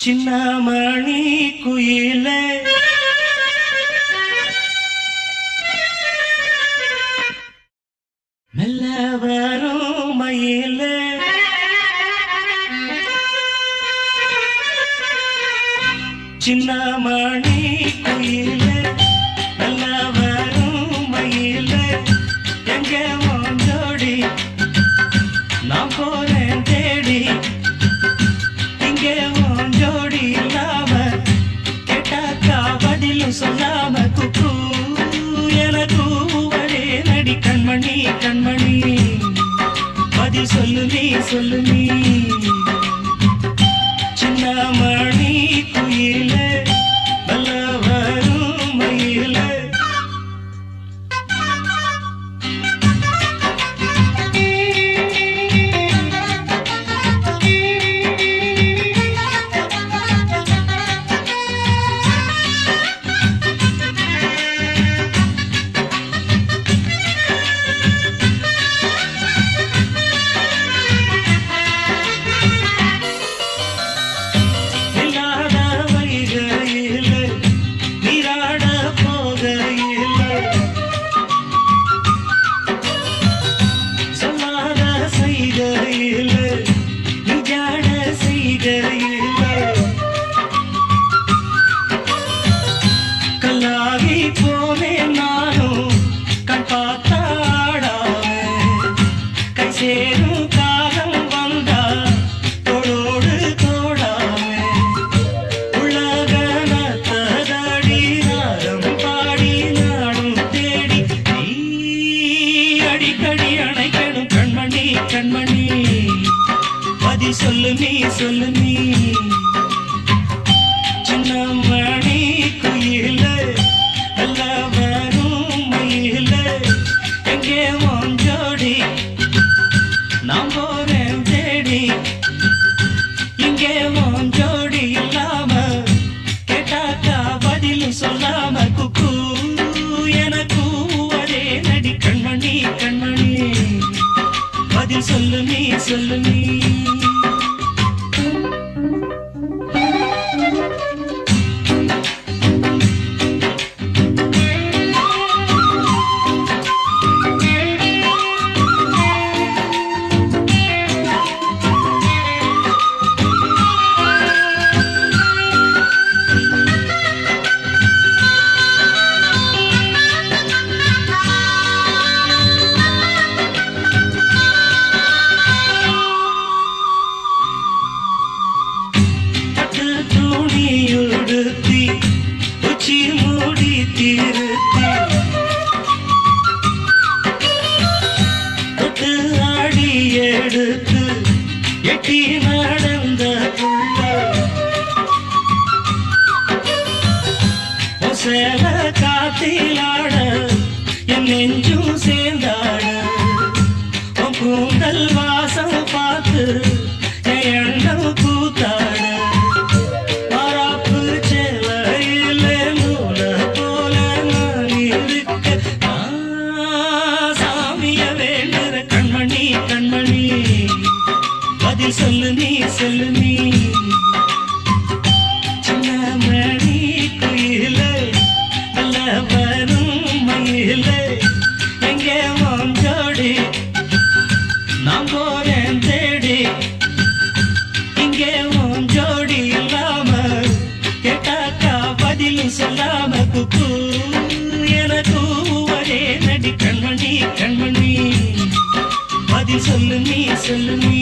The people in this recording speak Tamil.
சின்னமணி குயிலே மெல்ல வரும் மயிலே சின்னமணி குயிலே மெல்ல வரும் மயிலே எங்க ஜோடி நான் போறேன் தேடி இங்கே ஜோடி இல்லாம கேட்டாக்கா பதிலும் சொல்லாம குக்கு எனக்கு ஒரே நடி கண்மணி கண்மணி பதில் சொல்லு நீ சின்னமணி குயிலே நல்ல வரும் மயிலே கல்லாகி போவே நானும் கண் பார்த்தாடாவே கை சேரும் காலம் வந்தா தோளோடு தோடாவே உலகனத்தடி நாடம் பாடி நாடும் தேடி நீ அடிக்கடி அணைக்கணும் கண்மணி கண்மணி பதில் சொல்லு நீ சின்னமணி குயிலே நல்ல வரும் மயிலே எங்கே ஜோடி நான் போறேன் தேடி இங்கே ஜோடி இல்லாம கேட்டாக்கா பதிலும் சொல்லாம குக்கு எனக்கு ஒரே நடி கண்மணி கண்மணி பதில் சொல்லு நீ துணியுடுத்தி உச்சி மூடி திருத்தி தொட்டு ஆடி எடுத்து எட்டி நடந்த சேல காத்திலாட என் நெஞ்சும் சேர்ந்தாட கூந்தல் வாசம் பார்த்து எண்ணம் கூத்தாட கண்மணி பதில் சொல்லு நீ சின்னமணி குயிலே நல்ல வரும் மயிலே எங்கே ஜோடி நான் போறேன் தேடி இங்கே ஜோடி இல்லாம கேட்டாக்கா பதிலும் சொல்லாம குக்கு எனக்கு ஒரே நடி கண்மணி கண்மணி பதில் சொல்லு நீ